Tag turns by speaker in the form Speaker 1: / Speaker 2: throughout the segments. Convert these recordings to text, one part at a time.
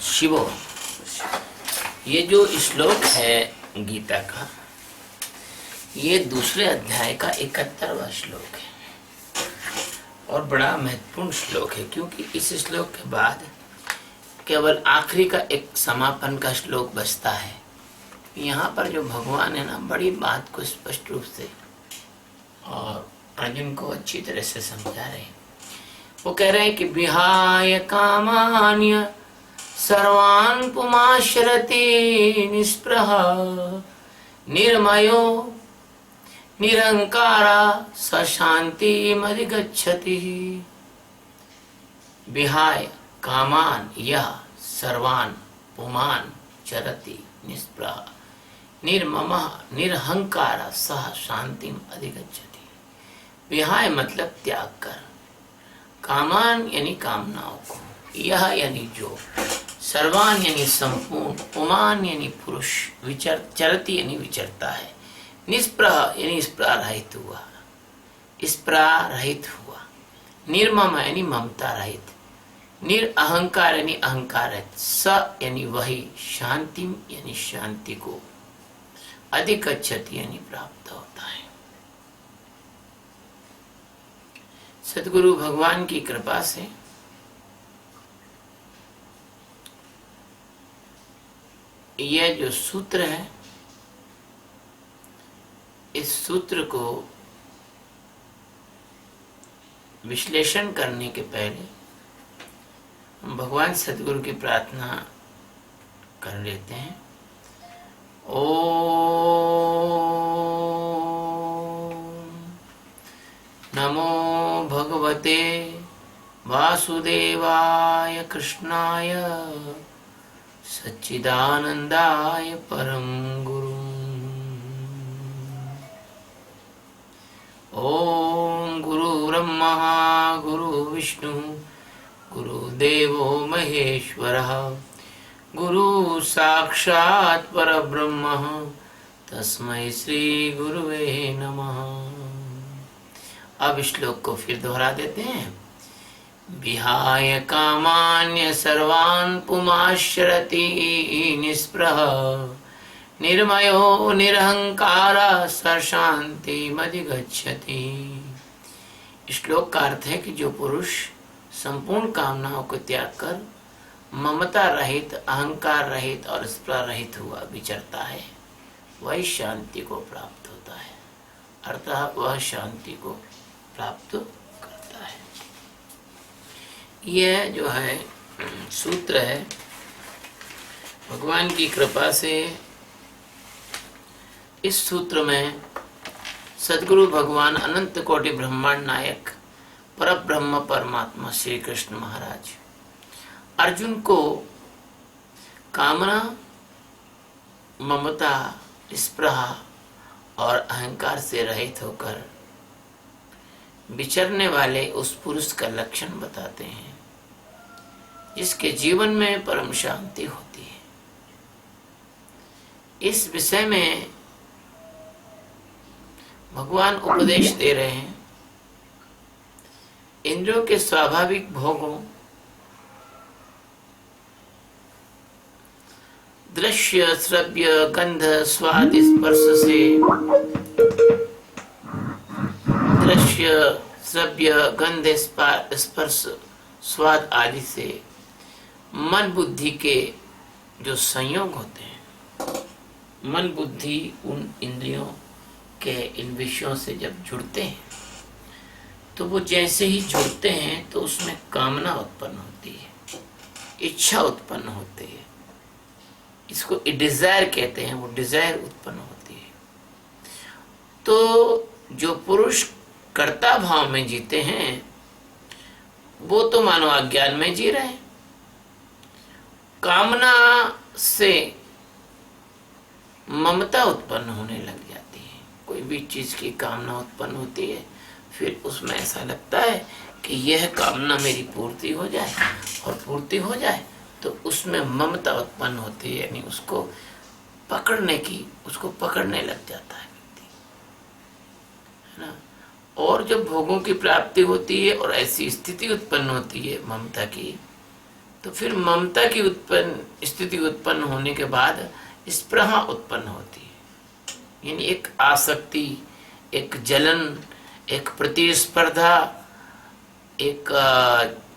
Speaker 1: शिवो। ये जो श्लोक है गीता का, ये दूसरे अध्याय का 71वां श्लोक है और बड़ा महत्वपूर्ण श्लोक है, क्योंकि इस श्लोक के बाद केवल आखिरी का एक समापन का श्लोक बचता है। यहाँ पर जो भगवान है ना, बड़ी बात को स्पष्ट रूप से और अर्जुन को अच्छी तरह से समझा रहे हैं। वो कह रहे हैं कि विहाय कामान्य सर्वान् पुमाश्रति निस्पृह निर्मयो निरंकारा स शान्तिमधिगच्छति। विहाय कामान यह सर्वान् पुमान् चरति निस्पृह निर्ममः निरहंकार सह शांतिम अधिगच्छति। विहाय मतलब त्याग कर, कामान यानी कामनाओं को, यह यानी जो, सर्वान यानी संपूर्ण, पुमान यानी पुरुष, चरति यानी विचरता है, निस्पृह यानी स्पृह रहित हुआ, स्पृह रहित हुआ, निर्मम यानी ममता रहित, निरअहंकार यानी अहंकार रहित, स यानी वही, शांतिम यानी शांति को, अधिगच्छति यानी प्राप्त होता है। सद्गुरु भगवान की कृपा से यह जो सूत्र है, इस सूत्र को विश्लेषण करने के पहले हम भगवान सद्गुरु की प्रार्थना कर लेते हैं। ओम नमो भगवते वासुदेवाय कृष्णाय सच्चिदानंदाय परम गुरु। ओम गुरु ब्रह्मा गुरु विष्णु गुरुदेवो महेश्वरः गुरु साक्षात् परब्रह्म तस्मै श्री गुरुवे नमः। अब श्लोक को फिर दोहरा देते हैं। विहाय कामान्य सर्वान् पुमाश्रति निस्पृह निर्मयो निरहंकार स शान्तिमधिगच्छति। श्लोक का अर्थ है कि जो पुरुष संपूर्ण कामनाओं को त्याग कर ममता रहित, अहंकार रहित और स्पृह रहित हुआ विचरता है, वही शांति को प्राप्त होता है, अर्थात वह शांति को प्राप्त करता है। यह जो है सूत्र है, भगवान की कृपा से इस सूत्र में सद्गुरु भगवान अनंत कोटि ब्रह्मांड नायक परब्रह्म परमात्मा श्री कृष्ण महाराज अर्जुन को कामना, ममता, स्पृहा और अहंकार से रहित होकर विचरने वाले उस पुरुष का लक्षण बताते हैं, जिसके जीवन में परम शांति होती है। इस विषय में भगवान उपदेश दे रहे हैं। इंद्रियों के स्वाभाविक भोगों, दृश्य, श्रव्य, गंध, स्वाद, स्पर्श से, दृश्य, श्रव्य, गंध, स्पर्श, स्वाद आदि से मन बुद्धि के जो संयोग होते हैं, मन बुद्धि उन इंद्रियों के इन विषयों से जब जुड़ते हैं, तो वो जैसे ही जुड़ते हैं तो उसमें कामना उत्पन्न होती है, इच्छा उत्पन्न होती है, इसको डिजायर कहते हैं, वो डिजायर उत्पन्न होती है। तो जो पुरुष कर्ता भाव में जीते हैं, वो तो मानो अज्ञान में जी रहे हैं। कामना से ममता उत्पन्न होने लग जाती है, कोई भी चीज की कामना उत्पन्न होती है, फिर उसमें ऐसा लगता है कि यह कामना मेरी पूर्ति हो जाए, और पूर्ति हो जाए तो उसमें ममता उत्पन्न होती है, यानी उसको पकड़ने की, उसको पकड़ने लग जाता है व्यक्ति, है ना। और जब भोगों की प्राप्ति होती है और ऐसी स्थिति उत्पन्न होती है ममता की, तो फिर ममता की उत्पन्न स्थिति उत्पन्न होने के बाद स्पृहा उत्पन्न होती है, यानी एक आसक्ति, एक जलन, एक प्रतिस्पर्धा, एक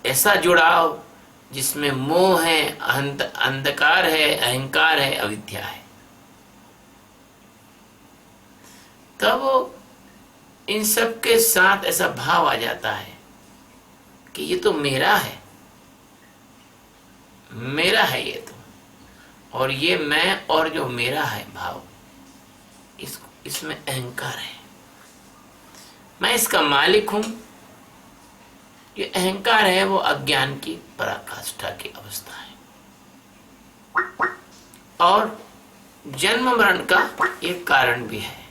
Speaker 1: ऐसा जुड़ाव जिसमें मोह है, अंधकार है, अहंकार है, अविद्या है। तब इन सब के साथ ऐसा भाव आ जाता है कि ये तो मेरा है, मेरा है ये तो, और ये मैं और जो मेरा है भाव, इसमें अहंकार है, मैं इसका मालिक हूं। ये अहंकार है वो अज्ञान की पराकाष्ठा की अवस्था है और जन्म मरण का एक कारण भी है।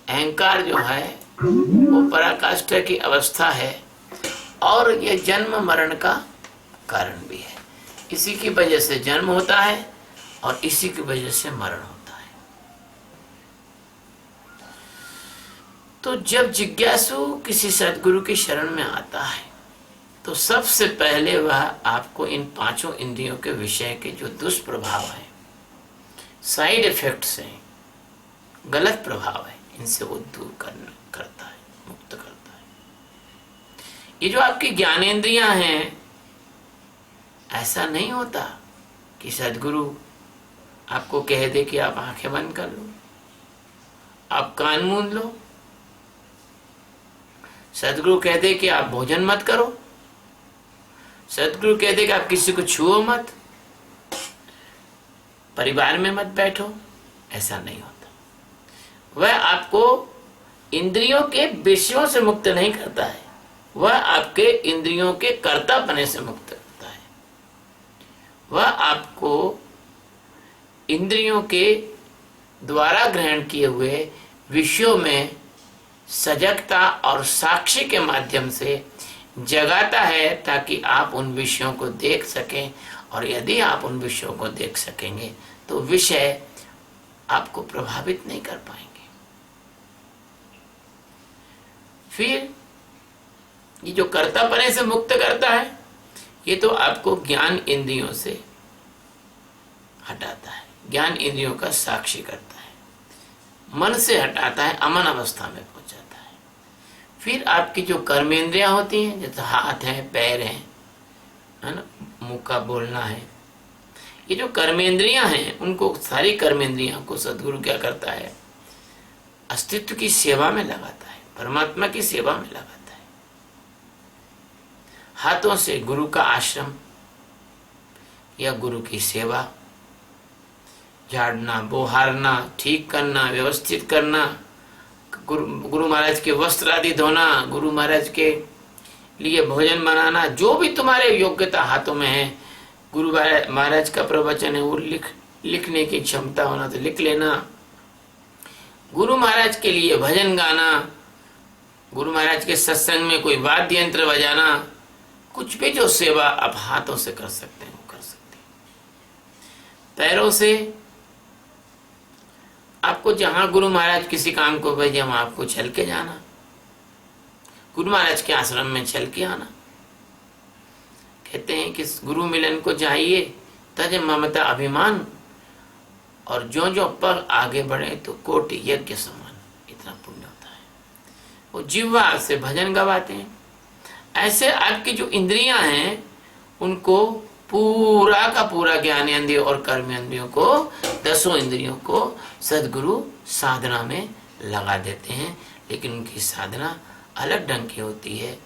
Speaker 1: अहंकार जो है वो पराकाष्ठा की अवस्था है और ये जन्म मरण का कारण भी है। इसी की वजह से जन्म होता है और इसी की वजह से मरण होता है। तो जब जिज्ञासु किसी सद्गुरु की शरण में आता है तो सबसे पहले वह आपको इन पांचों इंद्रियों के विषय के जो दुष्प्रभाव है, साइड इफेक्ट्स हैं, गलत प्रभाव है, इनसे वो दूर करता है, मुक्त करता है। ये जो आपकी ज्ञानेंद्रियां हैं, ऐसा नहीं होता कि सद्गुरु आपको कह दे कि आप आंखें बंद कर लो, आप कान मूंद लो, सद्गुरु कह दे कि आप भोजन मत करो, सद्गुरु कह दे कि आप किसी को छुओ मत, परिवार में मत बैठो। ऐसा नहीं होता। वह आपको इंद्रियों के विषयों से मुक्त नहीं करता है, वह आपके इंद्रियों के कर्ता बने से मुक्त करता है। वह आपको इंद्रियों के द्वारा ग्रहण किए हुए विषयों में सजगता और साक्षी के माध्यम से जगाता है ताकि आप उन विषयों को देख सकें, और यदि आप उन विषयों को देख सकेंगे तो विषय आपको प्रभावित नहीं कर पाएंगे। फिर ये जो कर्तापने से मुक्त करता है, ये तो आपको ज्ञान इंद्रियों से हटाता है, ज्ञान इंद्रियों का साक्षी करता है, मन से हटाता है, अमन अवस्था में पहुंचाता है। फिर आपकी जो कर्मेंद्रियां होती हैं, जैसे हाथ है, पैर है ना, मुंह का बोलना है, ये जो कर्मेंद्रियां हैं, उनको सारी कर्मेंद्रियां को सद्गुरु क्या करता है, अस्तित्व की सेवा में लगाता है, परमात्मा की सेवा में लगाता है। हाथों से गुरु का आश्रम या गुरु की सेवा, झाड़ना, बोहारना, ठीक करना, व्यवस्थित करना, गुरु महाराज के वस्त्र आदि धोना, गुरु महाराज के लिए भोजन बनाना, जो भी तुम्हारे योग्यता हाथों में है, गुरु महाराज का प्रवचन है वो लिखने की क्षमता होना तो लिख लेना, गुरु महाराज के लिए भजन गाना, गुरु महाराज के सत्संग में कोई वाद्य यंत्र बजाना, कुछ भी जो सेवा आप हाथों से कर सकते हैं वो कर सकते हैं। पैरों से आपको जहां गुरु महाराज किसी काम को भेजे वहां आपको चल के जाना, गुरु महाराज के आश्रम में चल के आना। कहते हैं कि गुरु मिलन को जाइए तज ममता अभिमान, और जो जो पग आगे बढ़े तो कोटि यज्ञ समान, इतना पुण्य होता है। वो जिह्वा से भजन गवाते हैं। ऐसे आपकी जो इंद्रियां हैं उनको पूरा का पूरा ज्ञानेंद्रिय और कर्मेंद्रियों को, 10 इंद्रियों को सद्गुरु साधना में लगा देते हैं। लेकिन उनकी साधना अलग ढंग की होती है।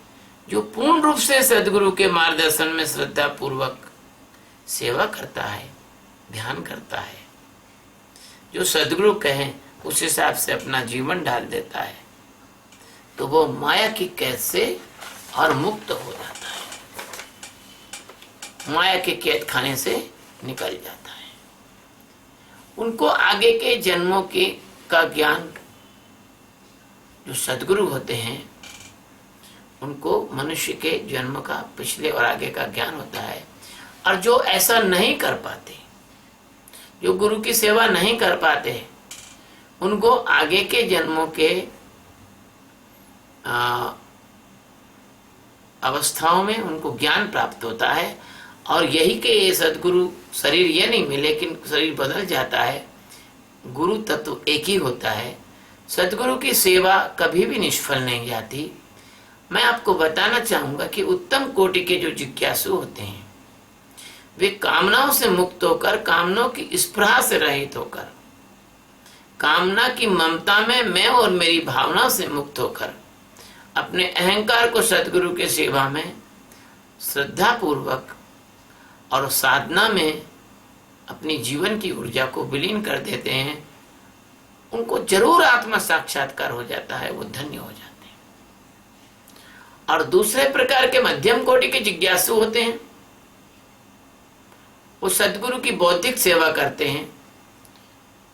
Speaker 1: जो पूर्ण रूप से सद्गुरु के मार्गदर्शन में श्रद्धा पूर्वक सेवा करता है, ध्यान करता है, जो सद्गुरु कहें उस हिसाब से अपना जीवन डाल देता है, तो वो माया की कैद से और मुक्त हो जाता है, माया के कैद खाने से निकल जाता है। उनको आगे के जन्मों के का ज्ञान, जो सद्गुरु होते हैं उनको मनुष्य के जन्म का पिछले और आगे का ज्ञान होता है। और जो ऐसा नहीं कर पाते, जो गुरु की सेवा नहीं कर पाते, उनको आगे के जन्मों के अवस्थाओं में उनको ज्ञान प्राप्त होता है और यही के ये सदगुरु शरीर ये नहीं मिले, लेकिन शरीर बदल जाता है। गुरु तत्व एक ही होता है। सदगुरु की सेवा कभी भी निष्फल नहीं जाती। मैं आपको बताना चाहूंगा कि उत्तम कोटि के जो जिज्ञासु होते हैं वे कामनाओं से मुक्त होकर, कामनाओं की स्पृहा से रहित होकर, कामना की ममता में मैं और मेरी भावना से मुक्त होकर अपने अहंकार को सदगुरु के सेवा में श्रद्धा पूर्वक और साधना में अपनी जीवन की ऊर्जा को विलीन कर देते हैं, उनको जरूर आत्मा साक्षात्कार हो जाता है, वो धन्य हो जाते हैं। और दूसरे प्रकार के मध्यम कोटि के जिज्ञासु होते हैं, वो सदगुरु की बौद्धिक सेवा करते हैं,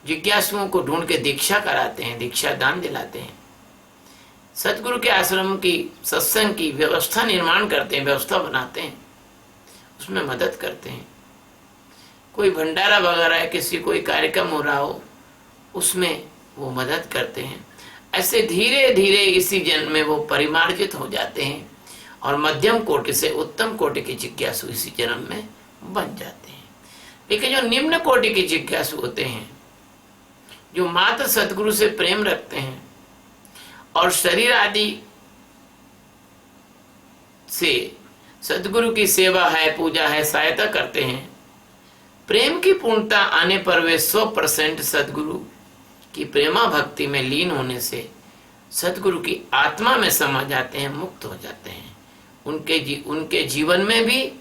Speaker 1: जिज्ञासुओं को ढूंढ के दीक्षा कराते हैं, दीक्षा दान दिलाते हैं, सदगुरु के आश्रम की सत्संग की व्यवस्था निर्माण करते हैं, व्यवस्था बनाते हैं, उसमें मदद करते हैं। कोई भंडारा वगैरह है, किसी कोई कार्यक्रम हो रहा हो, उसमें वो मदद करते हैं। ऐसे धीरे धीरे इसी जन्म में वो परिमार्जित हो जाते हैं और मध्यम कोटि से उत्तम कोटि के जिज्ञासु इसी जन्म में बन जाते हैं। लेकिन जो निम्न कोटि के जिज्ञासु होते हैं, जो मात्र सदगुरु से प्रेम रखते हैं और शरीर आदि से सदगुरु की सेवा है, पूजा है, सहायता करते हैं, प्रेम की पूर्णता आने पर वे 100% सदगुरु की प्रेमा भक्ति में लीन होने से सदगुरु की आत्मा में समा जाते हैं, मुक्त हो जाते हैं। उनके जीवन में भी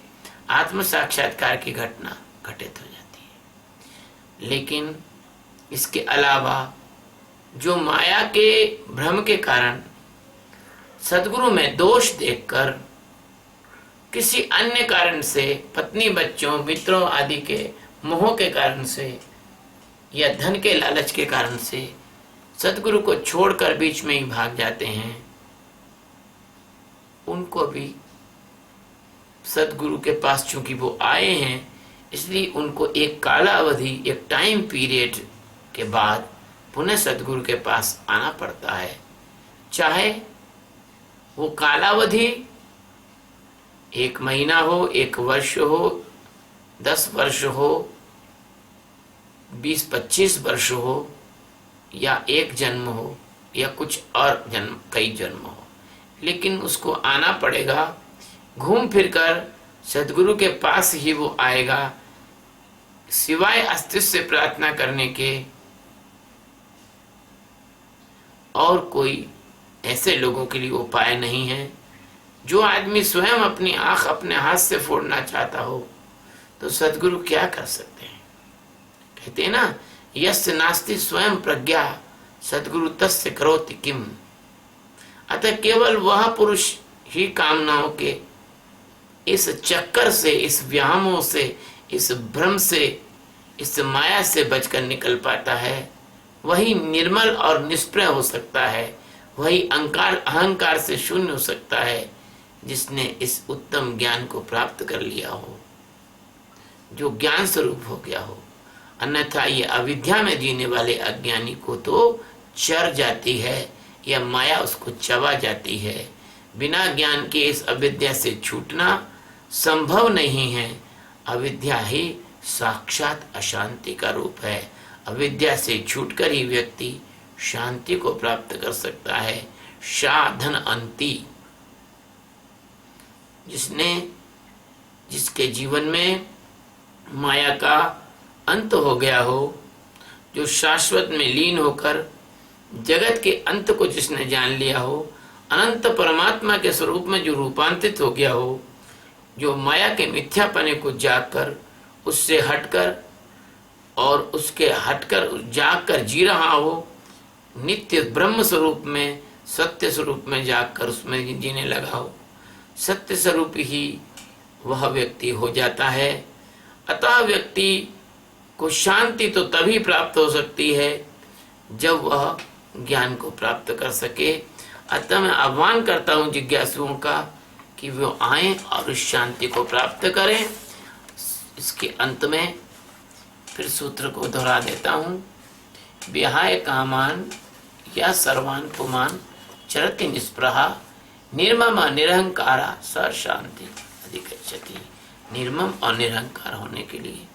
Speaker 1: आत्म साक्षात्कार की घटना घटित हो जाती है। लेकिन इसके अलावा जो माया के भ्रम के कारण सदगुरु में दोष देखकर, किसी अन्य कारण से, पत्नी बच्चों मित्रों आदि के मोह के कारण से या धन के लालच के कारण से सदगुरु को छोड़कर बीच में ही भाग जाते हैं, उनको भी सदगुरु के पास चूंकि वो आए हैं, इसलिए उनको एक कालावधि, एक टाइम पीरियड के बाद पुनः सदगुरु के पास आना पड़ता है। चाहे वो कालावधि 1 महीना हो, 1 वर्ष हो, 10 वर्ष हो, 20-25 वर्ष हो, या 1 जन्म हो, या कुछ और जन्म, कई जन्म हो, लेकिन उसको आना पड़ेगा। घूम फिरकर सदगुरु के पास ही वो आएगा। सिवाय अस्तित्व से प्रार्थना करने के और कोई ऐसे लोगों के लिए उपाय नहीं है। जो आदमी स्वयं अपनी आंख अपने हाथ से फोड़ना चाहता हो तो सदगुरु क्या कर सकते हैं? कहते हैं ना, यस्य नास्ति स्वयं प्रज्ञा सदगुरु तस्य करोति किम। अतः केवल वह पुरुष ही कामनाओं के इस चक्कर से, इस व्यामों से, इस भ्रम से, इस माया से बचकर निकल पाता है। वही निर्मल और निष्प्रय हो सकता है, वही अहंकार से शून्य हो सकता है, जिसने इस उत्तम ज्ञान को प्राप्त कर लिया हो, जो ज्ञान स्वरूप हो गया हो। अन्यथा ये अविद्या में जीने वाले अज्ञानी को तो चर जाती है या माया उसको चबा जाती है। बिना ज्ञान के इस अविद्या से छूटना संभव नहीं है। अविद्या ही साक्षात अशांति का रूप है। अविद्या से छूटकर ही व्यक्ति शांति को प्राप्त कर सकता है। साधन अंति, जिसके जीवन में माया का अंत हो गया हो, जो शाश्वत में लीन होकर जगत के अंत को जिसने जान लिया हो, अनंत परमात्मा के स्वरूप में जो रूपांतरित हो गया हो, जो माया के मिथ्यापने को जागकर, उससे हटकर और उसके हटकर जागकर जी रहा हो, नित्य ब्रह्म स्वरूप में, सत्य स्वरूप में जागकर उसमें जीने लगा हो, सत्य स्वरूप ही वह व्यक्ति हो जाता है। अतः व्यक्ति को शांति तो तभी प्राप्त हो सकती है जब वह ज्ञान को प्राप्त कर सके। अतः मैं आह्वान करता हूँ जिज्ञासुओं का कि वो आएं और उस शांति को प्राप्त करें। इसके अंत में फिर सूत्र को दोहरा देता हूँ। विहाय कामान या सर्वान पुमान चरति निस्पृहा निर्ममा निरहंकारा स शांति अधिगच्छति। निर्मम और निरहंकार होने के लिए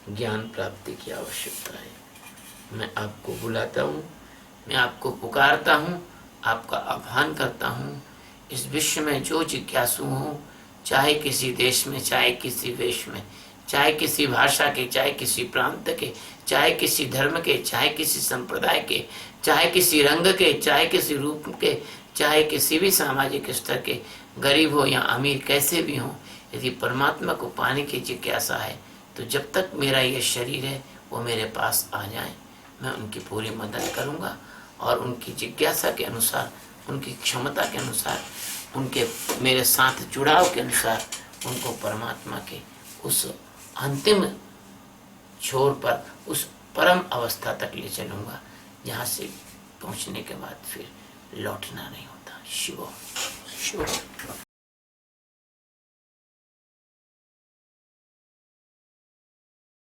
Speaker 1: ज्ञान प्राप्ति की आवश्यकता है। मैं आपको बुलाता हूँ, मैं आपको पुकारता हूँ, आपका आह्वान करता हूँ। इस विश्व में जो जिज्ञासु हो, चाहे किसी देश में, चाहे किसी वेश में, चाहे किसी भाषा के, चाहे किसी प्रांत के, चाहे किसी धर्म के, चाहे किसी संप्रदाय के, चाहे किसी रंग के, चाहे किसी रूप के, चाहे किसी भी सामाजिक स्तर के, गरीब हो या अमीर, कैसे भी हो, यदि परमात्मा को पाने की जिज्ञासा है तो जब तक मेरा ये शरीर है वो मेरे पास आ जाए, मैं उनकी पूरी मदद करूँगा और उनकी जिज्ञासा के अनुसार, उनकी क्षमता के अनुसार, उनके मेरे साथ जुड़ाव के अनुसार उनको परमात्मा के उस अंतिम छोर पर, उस परम अवस्था तक ले चलूँगा जहाँ से पहुँचने के बाद फिर लौटना नहीं होता। शिव शिव।